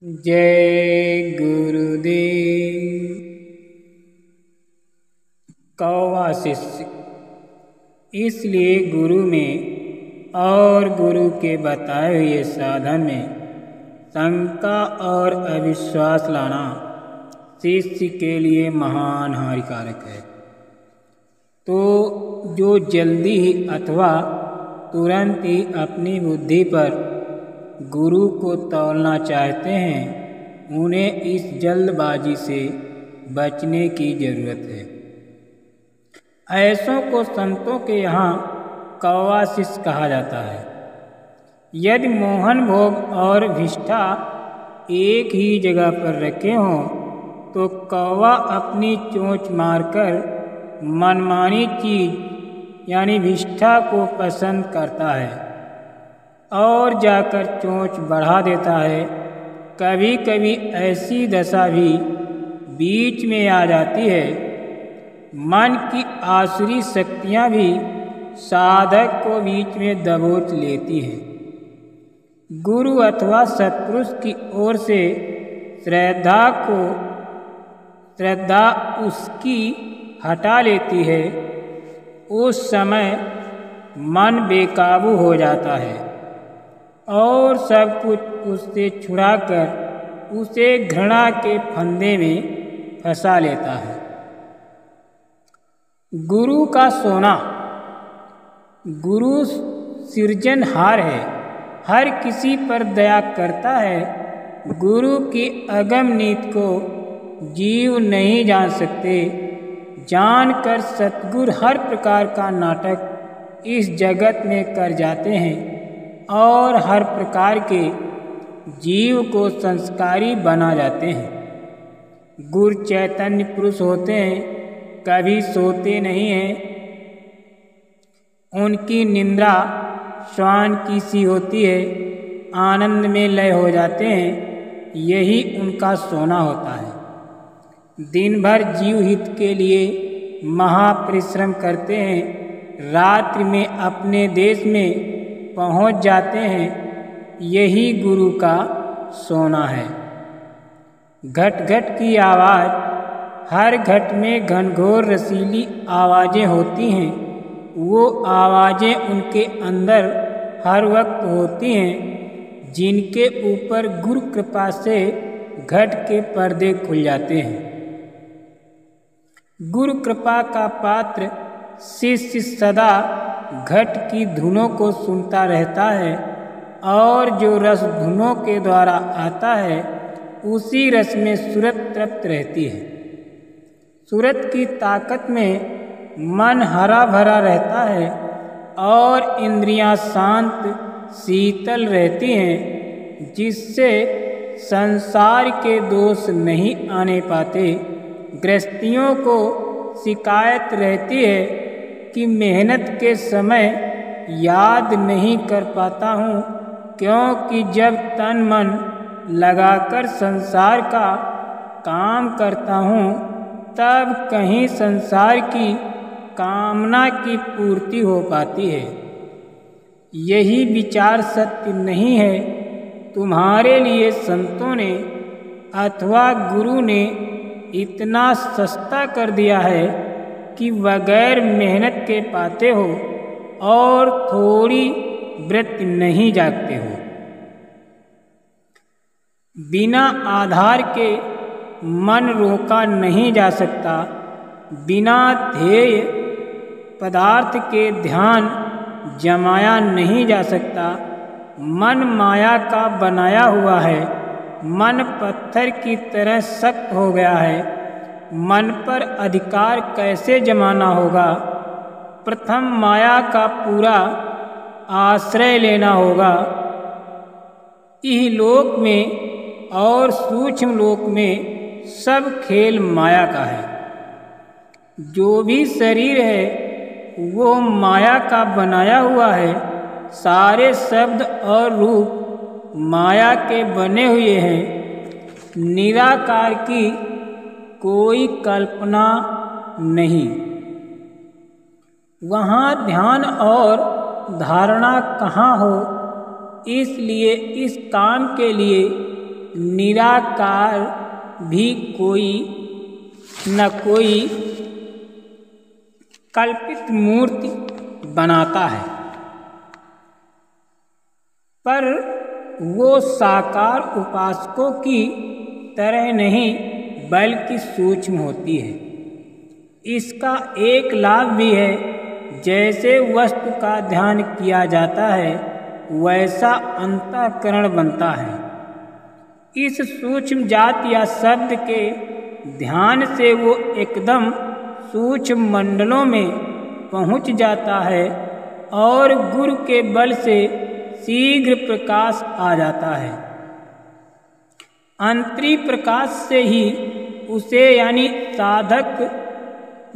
जय गुरुदेव। कौवा शिष्य। इसलिए गुरु में और गुरु के बताए हुए साधन में शंका और अविश्वास लाना शिष्य के लिए महान हानिकारक है। तो जो जल्दी ही अथवा तुरंत ही अपनी बुद्धि पर गुरु को तौलना चाहते हैं, उन्हें इस जल्दबाजी से बचने की जरूरत है। ऐसों को संतों के यहाँ कौवा शिष्य कहा जाता है। यदि मोहन भोग और विष्ठा एक ही जगह पर रखे हों तो कौवा अपनी चोंच मारकर मनमानी चीज यानी विष्ठा को पसंद करता है और जाकर चोंच बढ़ा देता है। कभी कभी ऐसी दशा भी बीच में आ जाती है। मन की आसुरी शक्तियाँ भी साधक को बीच में दबोच लेती हैं। गुरु अथवा सत्पुरुष की ओर से श्रद्धा उसकी हटा लेती है। उस समय मन बेकाबू हो जाता है और सब कुछ उससे छुड़ाकर उसे घृणा के फंदे में फंसा लेता है। गुरु का सोना। गुरु सृजनहार है, हर किसी पर दया करता है। गुरु की अगम नीति को जीव नहीं जान सकते। जानकर सतगुरु हर प्रकार का नाटक इस जगत में कर जाते हैं और हर प्रकार के जीव को संस्कारी बना जाते हैं। गुरु चैतन्य पुरुष होते हैं, कभी सोते नहीं हैं। उनकी निंद्रा श्वान की सी होती है, आनंद में लय हो जाते हैं। यही उनका सोना होता है। दिन भर जीव हित के लिए महापरिश्रम करते हैं, रात्रि में अपने देश में पहुंच जाते हैं। यही गुरु का सोना है। घट घट की आवाज़। हर घट में घनघोर रसीली आवाज़ें होती हैं। वो आवाज़ें उनके अंदर हर वक्त होती हैं, जिनके ऊपर गुरु कृपा से घट के पर्दे खुल जाते हैं। गुरु कृपा का पात्र शिष्य सदा घट की धुनों को सुनता रहता है और जो रस धुनों के द्वारा आता है उसी रस में सूरत तृप्त रहती है। सूरत की ताकत में मन हरा भरा रहता है और इंद्रियां शांत शीतल रहती हैं, जिससे संसार के दोष नहीं आने पाते। गृहस्थियों को शिकायत रहती है कि मेहनत के समय याद नहीं कर पाता हूँ, क्योंकि जब तन मन लगाकर संसार का काम करता हूँ तब कहीं संसार की कामना की पूर्ति हो पाती है। यही विचार सत्य नहीं है। तुम्हारे लिए संतों ने अथवा गुरु ने इतना सस्ता कर दिया है कि बगैर मेहनत के पाते हो और थोड़ी व्रत नहीं जागते हो। बिना आधार के मन रोका नहीं जा सकता। बिना ध्येय पदार्थ के ध्यान जमाया नहीं जा सकता। मन माया का बनाया हुआ है। मन पत्थर की तरह सख्त हो गया है। मन पर अधिकार कैसे जमाना होगा? प्रथम माया का पूरा आश्रय लेना होगा। इहलोक में और सूक्ष्म लोक में सब खेल माया का है। जो भी शरीर है वो माया का बनाया हुआ है। सारे शब्द और रूप माया के बने हुए हैं। निराकार की कोई कल्पना नहीं। वहाँ ध्यान और धारणा कहाँ हो? इसलिए इस काम के लिए निराकार भी कोई न कोई कल्पित मूर्ति बनाता है, पर वो साकार उपासकों की तरह नहीं बल्कि सूक्ष्म होती है। इसका एक लाभ भी है, जैसे वस्तु का ध्यान किया जाता है वैसा अंतःकरण बनता है। इस सूक्ष्म जात या शब्द के ध्यान से वो एकदम सूक्ष्म मंडलों में पहुंच जाता है और गुरु के बल से शीघ्र प्रकाश आ जाता है। अंतरी प्रकाश से ही उसे यानी साधक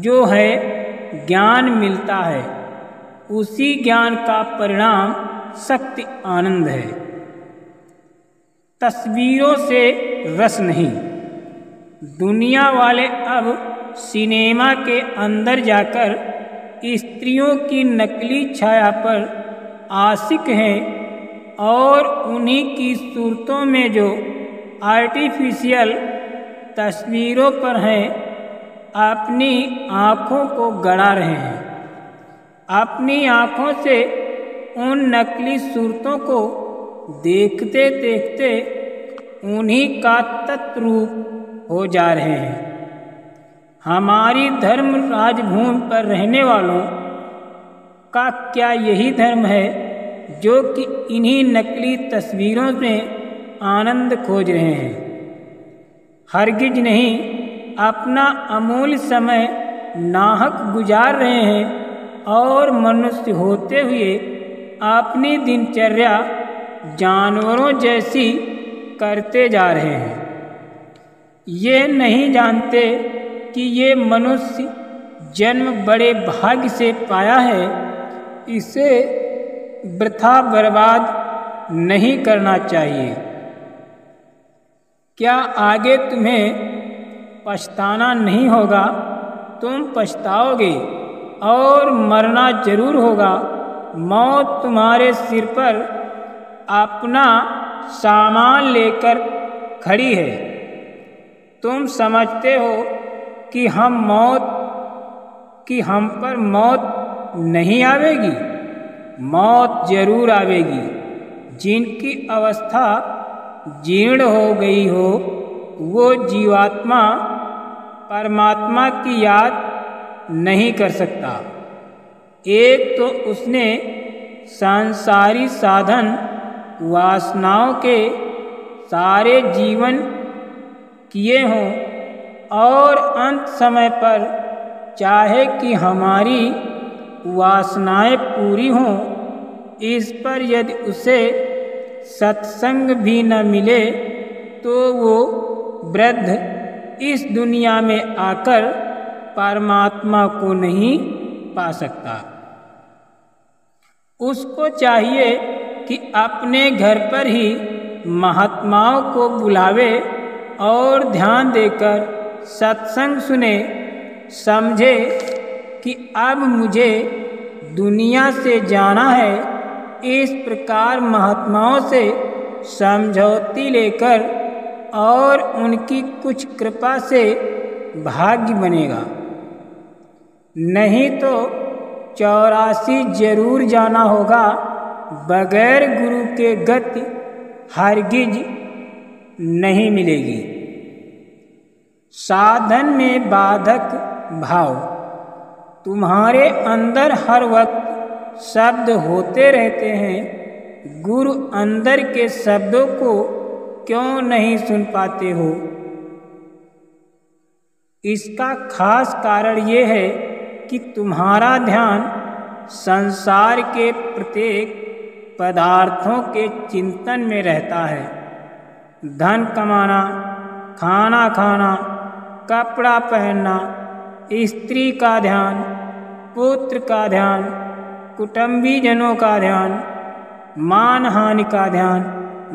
जो है ज्ञान मिलता है। उसी ज्ञान का परिणाम शक्ति आनंद है, तस्वीरों से रस नहीं। दुनिया वाले अब सिनेमा के अंदर जाकर स्त्रियों की नकली छाया पर आशिक हैं और उन्हीं की सूरतों में जो आर्टिफिशियल तस्वीरों पर हैं अपनी आँखों को गड़ा रहे हैं। अपनी आँखों से उन नकली सूरतों को देखते देखते उन्हीं का तत्रूप हो जा रहे हैं। हमारी धर्म राजभूमि पर रहने वालों का क्या यही धर्म है जो कि इन्हीं नकली तस्वीरों में आनंद खोज रहे हैं? हरगिज नहीं, अपना अमूल्य समय नाहक गुजार रहे हैं और मनुष्य होते हुए अपनी दिनचर्या जानवरों जैसी करते जा रहे हैं। ये नहीं जानते कि ये मनुष्य जन्म बड़े भाग्य से पाया है, इसे वृथा बर्बाद नहीं करना चाहिए। क्या आगे तुम्हें पछताना नहीं होगा? तुम पछताओगे और मरना जरूर होगा। मौत तुम्हारे सिर पर अपना सामान लेकर खड़ी है। तुम समझते हो कि हम पर मौत नहीं आवेगी? मौत जरूर आवेगी। जिनकी अवस्था जीर्ण हो गई हो वो जीवात्मा परमात्मा की याद नहीं कर सकता। एक तो उसने सांसारी साधन वासनाओं के सारे जीवन किए हों और अंत समय पर चाहे कि हमारी वासनाएं पूरी हों, इस पर यदि उसे सत्संग भी न मिले तो वो वृद्ध इस दुनिया में आकर परमात्मा को नहीं पा सकता। उसको चाहिए कि अपने घर पर ही महात्माओं को बुलावे और ध्यान देकर सत्संग सुने, समझे कि अब मुझे दुनिया से जाना है। इस प्रकार महात्माओं से समझौती लेकर और उनकी कुछ कृपा से भाग्य बनेगा। नहीं तो 84 जरूर जाना होगा। बगैर गुरु के गति हरगिज नहीं मिलेगी। साधन में बाधक भाव। तुम्हारे अंदर हर वक्त शब्द होते रहते हैं। गुरु अंदर के शब्दों को क्यों नहीं सुन पाते हो? इसका खास कारण ये है कि तुम्हारा ध्यान संसार के प्रत्येक पदार्थों के चिंतन में रहता है। धन कमाना, खाना खाना, कपड़ा पहनना, स्त्री का ध्यान, पुत्र का ध्यान, कुटुंबीजनों का ध्यान, मान हानि का ध्यान,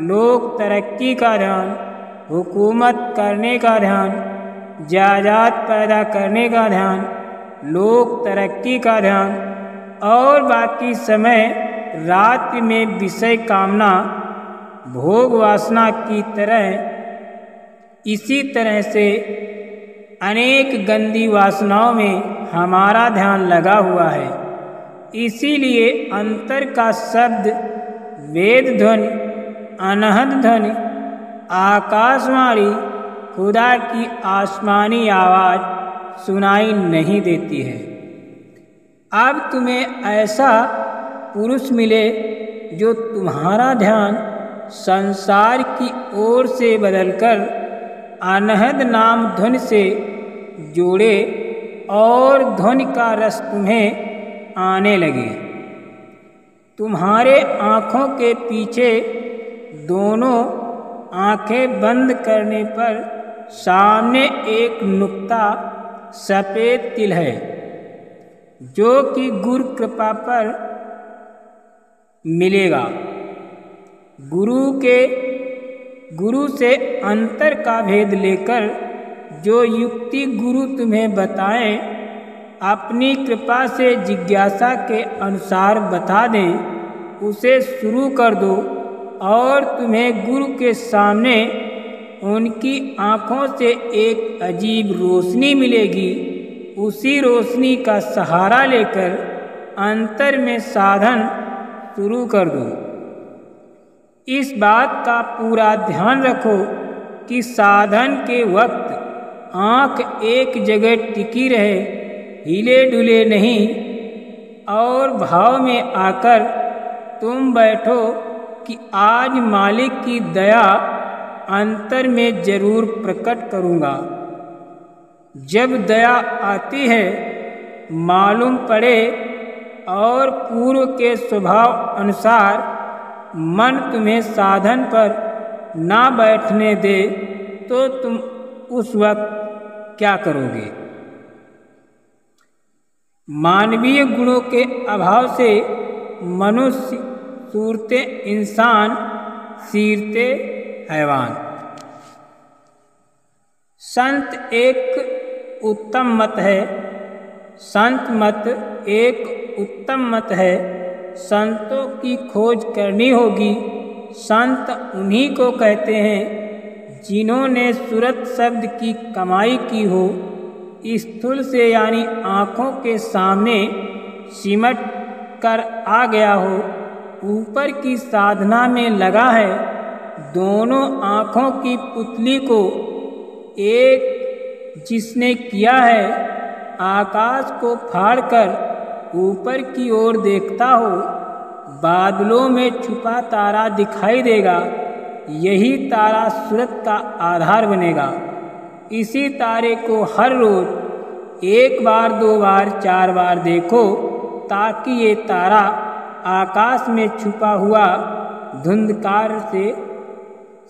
लोक तरक्की का ध्यान, हुकूमत करने का ध्यान, जायदाद पैदा करने का ध्यान, लोक तरक्की का ध्यान और बाकी समय रात में विषय कामना भोग वासना की तरह इसी तरह से अनेक गंदी वासनाओं में हमारा ध्यान लगा हुआ है। इसीलिए अंतर का शब्द, वेद ध्वनि, अनहद ध्वनि, आकाशवाणी, खुदा की आसमानी आवाज़ सुनाई नहीं देती है। अब तुम्हें ऐसा पुरुष मिले जो तुम्हारा ध्यान संसार की ओर से बदलकर अनहद नाम ध्वनि से जोड़े और ध्वनि का रस तुम्हें आने लगे। तुम्हारे आँखों के पीछे दोनों आँखें बंद करने पर सामने एक नुक्ता सफ़ेद तिल है, जो कि गुरु कृपा पर मिलेगा। गुरु से अंतर का भेद लेकर जो युक्ति गुरु तुम्हें बताएं, अपनी कृपा से जिज्ञासा के अनुसार बता दें, उसे शुरू कर दो और तुम्हें गुरु के सामने उनकी आँखों से एक अजीब रोशनी मिलेगी। उसी रोशनी का सहारा लेकर अंतर में साधन शुरू कर दो। इस बात का पूरा ध्यान रखो कि साधन के वक्त आँख एक जगह टिकी रहे, हिले डुले नहीं, और भाव में आकर तुम बैठो कि आज मालिक की दया अंतर में जरूर प्रकट करूँगा। जब दया आती है, मालूम पड़े और पूर्व के स्वभाव अनुसार मन तुम्हें साधन पर ना बैठने दे, तो तुम उस वक्त क्या करोगे? मानवीय गुणों के अभाव से मनुष्य सूरते इंसान, सीरते हैवान। संत एक उत्तम मत है। संत मत एक उत्तम मत है। संतों की खोज करनी होगी। संत उन्हीं को कहते हैं जिन्होंने सूरत शब्द की कमाई की हो, स्थूल से यानी आँखों के सामने सिमट कर आ गया हो, ऊपर की साधना में लगा है, दोनों आँखों की पुतली को एक जिसने किया है, आकाश को फाड़कर ऊपर की ओर देखता हो, बादलों में छुपा तारा दिखाई देगा। यही तारा सूरत का आधार बनेगा। इसी तारे को हर रोज 1 बार, 2 बार, 4 बार देखो, ताकि ये तारा आकाश में छुपा हुआ धुंधकार से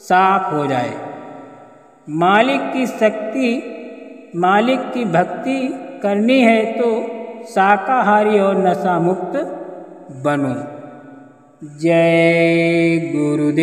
साफ हो जाए। मालिक की शक्ति, मालिक की भक्ति करनी है तो शाकाहारी और नशा मुक्त बनो। जय गुरुदेव।